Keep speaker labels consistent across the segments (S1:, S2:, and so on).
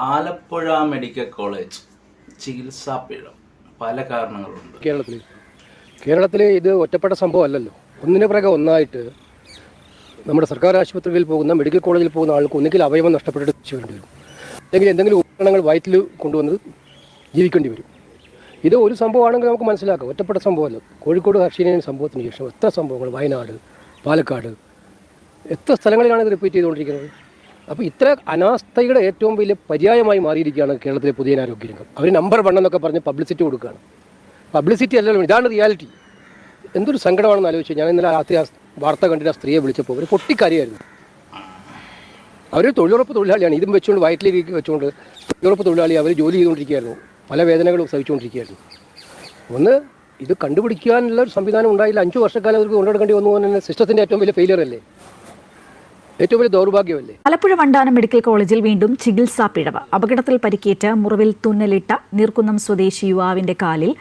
S1: Alappuzha medical college ചികിത്സാ പിഴവ് പല കാരണങ്ങളുണ്ട്.
S2: കേരളത്തിൽ ഇത് ഒറ്റപ്പെട്ട സംഭവമല്ലല്ലോ. ഒന്നിനു പിറകെ ഒന്നായിട്ട് നമ്മുടെ സർക്കാർ ആശുപത്രിയിൽ പോകുന്ന മെഡിക്കൽ കോളേജിൽ പോകുന്ന ആൾക്ക് ഒന്നുകിൽ അവയവം നഷ്ടപ്പെട്ടിട്ട് ചെയ്യേണ്ടി വരും, അല്ലെങ്കിൽ എന്തെങ്കിലും ഉപകരണങ്ങൾ വയറ്റിൽ കൊണ്ടുവന്ന് ജീവിക്കേണ്ടി വരും. ഇത് ഒരു സംഭവമാണെങ്കിൽ നമുക്ക് മനസ്സിലാക്കാം, ഒറ്റപ്പെട്ട സംഭവമല്ല. കോഴിക്കോട് ഹർഷീനിയൻ സംഭവത്തിന് ശേഷം എത്ര സംഭവങ്ങൾ, വയനാട്, പാലക്കാട്, എത്ര സ്ഥലങ്ങളിലാണ് ഇത് റിപ്പീറ്റ് ചെയ്തുകൊണ്ടിരിക്കുന്നത്. അപ്പോൾ ഇത്ര അനാസ്ഥയുടെ ഏറ്റവും വലിയ പര്യായമായി മാറിയിരിക്കുകയാണ് കേരളത്തിലെ പൊതുജനാരോഗ്യ രംഗം. അവർ നമ്പർ 1 എന്നൊക്കെ പറഞ്ഞ് പബ്ലിസിറ്റി കൊടുക്കുകയാണ്. പബ്ലിസിറ്റി അല്ലല്ലോ, ഇതാണ് റിയാലിറ്റി. എന്തൊരു സങ്കടമാണെന്ന് ആലോചിച്ചു. ഞാൻ ഇന്നലെ രാത്രി ആ വാർത്ത കണ്ടിട്ട് ആ സ്ത്രീയെ വിളിച്ചപ്പോൾ അവർ പൊട്ടിക്കാരിയായിരുന്നു. അവർ തൊഴിലുറപ്പ് തൊഴിലാളിയാണ്. ഇതും വെച്ചുകൊണ്ട് വയറ്റിലേക്ക് വെച്ചുകൊണ്ട് തൊഴിലുറപ്പ് തൊഴിലാളി അവർ ജോലി ചെയ്തുകൊണ്ടിരിക്കുകയായിരുന്നു, പല വേദനകളും സഹിച്ചുകൊണ്ടിരിക്കുകയായിരുന്നു. ഒന്ന് ഇത് കണ്ടുപിടിക്കാനുള്ള ഒരു സംവിധാനം ഉണ്ടായില്ല. 5 വർഷക്കാലം അവർക്ക് കൊണ്ടുനടക്കേണ്ടി വന്നു. തന്നെ സിസ്റ്റത്തിൻ്റെ ഏറ്റവും വലിയ ഫെയിലിയർ അല്ലേ, ഏറ്റവും വലിയ ദൗർഭാഗ്യമല്ലേ.
S3: ആലപ്പുഴ വണ്ടാനം മെഡിക്കൽ കോളേജിൽ വീണ്ടും ചികിത്സാ പിഴവ്. അപകടത്തിൽ പരിക്കേറ്റ് മുറിവിൽ തുന്നലിട്ട നീർക്കുന്നം സ്വദേശി യുവാവിന്റെ കാലിൽ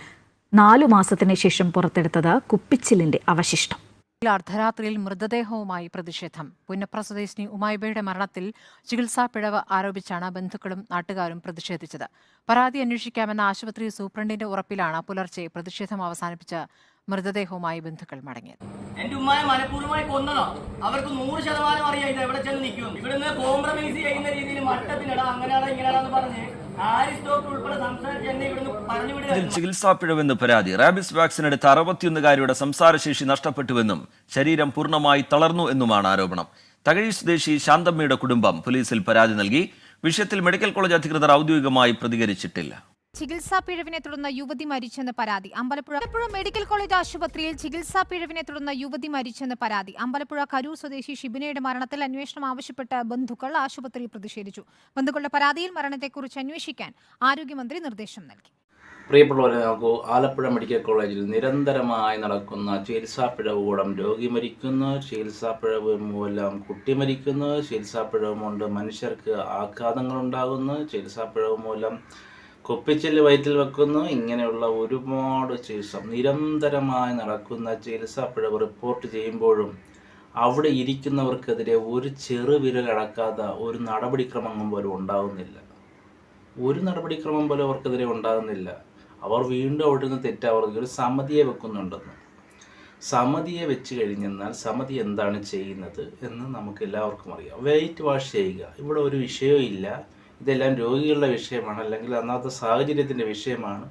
S3: 4 മാസത്തിന് ശേഷം പുറത്തെടുത്തത് കുപ്പിച്ചിലിന്റെ അവശിഷ്ടം.
S4: അർദ്ധരാത്രിയിൽ മൃതദേഹവുമായി പ്രതിഷേധം. പുന്നപ്ര സ്വദേശിനി ഉമായിബയുടെ മരണത്തിൽ ചികിത്സാ പിഴവ് ആരോപിച്ചാണ് ബന്ധുക്കളും നാട്ടുകാരും പ്രതിഷേധിച്ചത്. പരാതി അന്വേഷിക്കാമെന്ന ആശുപത്രി സൂപ്രണ്ടിന്റെ ഉറപ്പിലാണ് പുലർച്ചെ പ്രതിഷേധം അവസാനിപ്പിച്ച് മൃതദേഹവുമായി ബന്ധുക്കൾ മടങ്ങിയത്.
S5: എന്റെ ഉമ്മയെ മനഃപൂർവ്വമായി കൊന്നതാ. അവർക്ക് 100% അറിയാം ഇത് എവിടെ ചെന്ന് നിൽക്കും. ഇവിടുന്ന് കോംപ്രമൈസ് ചെയ്യുന്ന രീതിയിൽ മട്ടത്തിനടാ അങ്ങനെയാടാ ഇങ്ങനെയാടാന്ന് പറഞ്ഞ്
S6: ചികിത്സാ പിഴവെന്ന് പരാതി. റാബിസ് വാക്സിൻ എടുത്ത 61-കാരിയുടെ സംസാരശേഷി നഷ്ടപ്പെട്ടുവെന്നും ശരീരം പൂർണ്ണമായി തളർന്നു എന്നുമാണ് ആരോപണം. തകഴി സ്വദേശി ശാന്തമ്മയുടെ കുടുംബം പോലീസിൽ പരാതി നൽകി. വിഷയത്തിൽ മെഡിക്കൽ കോളേജ് അധികൃതർ ഔദ്യോഗികമായി പ്രതികരിച്ചിട്ടില്ല.
S7: ചികിത്സാ പിഴവിനെ തുടർന്ന് യുവതി മരിച്ചെന്ന് പരാതി. അമ്പലപ്പുഴ മെഡിക്കൽ കോളേജ് ആശുപത്രിയിൽ ചികിത്സാ പിഴവിനെ തുടർന്ന് യുവതി മരിച്ചെന്ന് പരാതി. അമ്പലപ്പുഴ കരൂർ സ്വദേശി ഷിബിനയുടെ മരണത്തിൽ അന്വേഷണം ആവശ്യപ്പെട്ട് ബന്ധുക്കൾ ആശുപത്രിയിൽ പ്രതിഷേധിച്ചു. ബന്ധുക്കളുടെ പരാതിയിൽ മരണത്തെക്കുറിച്ച് അന്വേഷിക്കാൻ ആരോഗ്യമന്ത്രി നിർദ്ദേശം നൽകി.
S1: പ്രിയപ്പെട്ടവരെ, നമുക്ക് ആലപ്പുഴ മെഡിക്കൽ കോളേജിൽ നിരന്തരമായി നടക്കുന്ന ചികിത്സാ പിഴവ് മൂലം രോഗി മരിക്കുന്നു, ചികിത്സാ പിഴവ് മൂലം കുട്ടി മരിക്കുന്നു, ചികിത്സാ പിഴവ് കൊണ്ട് മനുഷ്യർക്ക് ആഘാതങ്ങൾ ഉണ്ടാകുന്നു, ചികിത്സാ പിഴവ് മൂലം കുപ്പിച്ചില് വയറ്റിൽ വെക്കുന്നു. ഇങ്ങനെയുള്ള ഒരുപാട് ചികിത്സ നിരന്തരമായി നടക്കുന്ന ചികിത്സാ പിഴവ് റിപ്പോർട്ട് ചെയ്യുമ്പോഴും അവിടെ ഇരിക്കുന്നവർക്കെതിരെ ഒരു ചെറുവിരലടക്കാത്ത ഒരു നടപടിക്രമം പോലും ഉണ്ടാകുന്നില്ല. ഒരു നടപടിക്രമം പോലും അവർക്കെതിരെ ഉണ്ടാകുന്നില്ല. അവർ വീണ്ടും അവിടെ നിന്ന് തെറ്റാവുക ഒരു സമിതിയെ വെക്കുന്നുണ്ടെന്ന്. സമിതിയെ വെച്ച് കഴിഞ്ഞെന്നാൽ സമിതി എന്താണ് ചെയ്യുന്നത് എന്ന് നമുക്ക് എല്ലാവർക്കും അറിയാം. വെയിറ്റ് വാഷ് ചെയ്യുക. ഇവിടെ ഒരു വിഷയവും ഇല്ല. ഇതെല്ലാം രോഗികളുടെ വിഷയമാണ്, അല്ലെങ്കിൽ അന്നത്തെ സാഹചര്യത്തിൻ്റെ വിഷയമാണ്.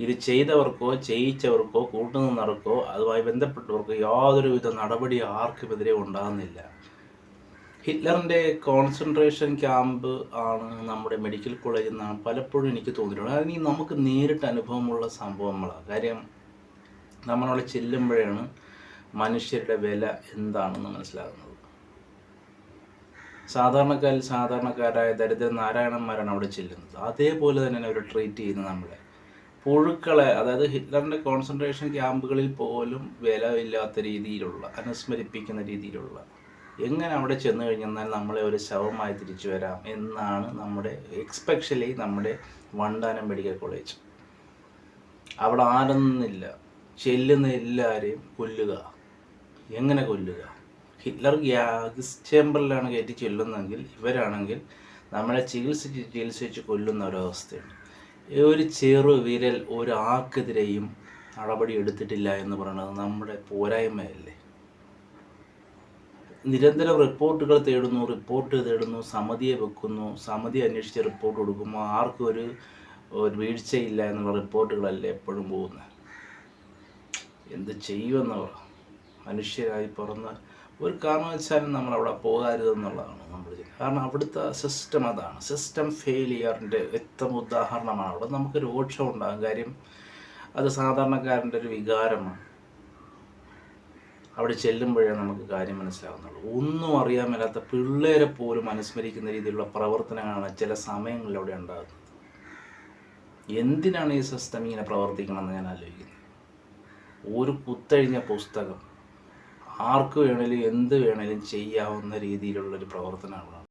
S1: ഇത് ചെയ്തവർക്കോ ചെയ്യിച്ചവർക്കോ കൂട്ടുനിന്നവർക്കോ അതുമായി ബന്ധപ്പെട്ടവർക്കോ യാതൊരുവിധ നടപടി ആർക്കുമെതിരെ ഉണ്ടാകുന്നില്ല. ഹിറ്റ്ലറിൻ്റെ കോൺസെൻട്രേഷൻ ക്യാമ്പ് ആണ് നമ്മുടെ മെഡിക്കൽ കോളേജിൽ നിന്നാണ് പലപ്പോഴും എനിക്ക് തോന്നിയിട്ടുള്ളത്. അതിന് നമുക്ക് നേരിട്ട് അനുഭവമുള്ള സംഭവങ്ങളാണ്. കാര്യം നമ്മളവിടെ ചെല്ലുമ്പോഴാണ് മനുഷ്യരുടെ വില എന്താണെന്ന് മനസ്സിലാകുന്നത്. സാധാരണക്കാരായ ദരിദ്ര നാരായണന്മാരാണ് അവിടെ ചെല്ലുന്നത്. അതേപോലെ തന്നെയാണ് അവർ ട്രീറ്റ് ചെയ്യുന്നത് നമ്മളെ. പുഴുക്കളെ, അതായത് ഹിറ്റ്ലറിൻ്റെ കോൺസെൻട്രേഷൻ ക്യാമ്പുകളിൽ പോലും വിലയില്ലാത്ത രീതിയിലുള്ള, അനുസ്മരിപ്പിക്കുന്ന രീതിയിലുള്ള, എങ്ങനെ അവിടെ ചെന്ന് കഴിഞ്ഞാൽ നമ്മളെ ഒരു ശവമായി തിരിച്ചു വരാം എന്നാണ് നമ്മുടെ എക്സ്പെഷ്യലി നമ്മുടെ വണ്ടാനം മെഡിക്കൽ കോളേജ്. അവിടെ ആരെന്നില്ല, ചെല്ലുന്ന എല്ലാവരെയും കൊല്ലുക. എങ്ങനെ കൊല്ലുക? ഹിറ്റ്ലർ ഗ്യാസ് ചേമ്പറിലാണ് കയറ്റി ചെല്ലുന്നതെങ്കിൽ ഇവരാണെങ്കിൽ നമ്മളെ ചികിത്സിച്ച് കൊല്ലുന്ന ഒരവസ്ഥയാണ്. ഒരു ചെറു വിരൽ ഒരാൾക്കെതിരെയും നടപടി എടുത്തിട്ടില്ല എന്ന് പറയുന്നത് നമ്മുടെ പോരായ്മയല്ലേ. നിരന്തരം റിപ്പോർട്ടുകൾ തേടുന്നു, സമിതിയെ വെക്കുന്നു, സമിതി അന്വേഷിച്ച് റിപ്പോർട്ട് കൊടുക്കുമ്പോൾ ആർക്കും ഒരു വീഴ്ചയില്ല എന്നുള്ള റിപ്പോർട്ടുകളല്ലേ എപ്പോഴും പോകുന്നത്. എന്ത് ചെയ്യുമെന്നവർ മനുഷ്യരായി പിറന്ന ഒരു കാരണവശാലും നമ്മളവിടെ പോകരുതെന്നുള്ളതാണ് നമ്മൾ ചെയ്യുന്നത്. കാരണം അവിടുത്തെ സിസ്റ്റം അതാണ്. സിസ്റ്റം ഫെയിലിയറിൻ്റെ വ്യക്തം ഉദാഹരണമാണ്. അവിടെ നമുക്ക് രോഷം ഉണ്ടാകും. കാര്യം അത് സാധാരണക്കാരൻ്റെ ഒരു വികാരമാണ്. അവിടെ ചെല്ലുമ്പോഴേ നമുക്ക് കാര്യം മനസ്സിലാകുന്നുള്ളൂ. ഒന്നും അറിയാൻ മേലാത്ത പിള്ളേരെ പോലും അനുസ്മരിക്കുന്ന രീതിയിലുള്ള പ്രവർത്തനങ്ങളാണ് ചില സമയങ്ങളിൽ അവിടെ ഉണ്ടാകുന്നത്. എന്തിനാണ് ഈ സിസ്റ്റം ഇങ്ങനെ പ്രവർത്തിക്കണമെന്ന് ഞാൻ ആലോചിക്കുന്നത്. ഒരു കുത്തഴിഞ്ഞ പുസ്തകം ആർക്ക് വേണേലും എന്ത് വേണേലും ചെയ്യാവുന്ന രീതിയിലുള്ളൊരു പ്രവർത്തനമാണ്.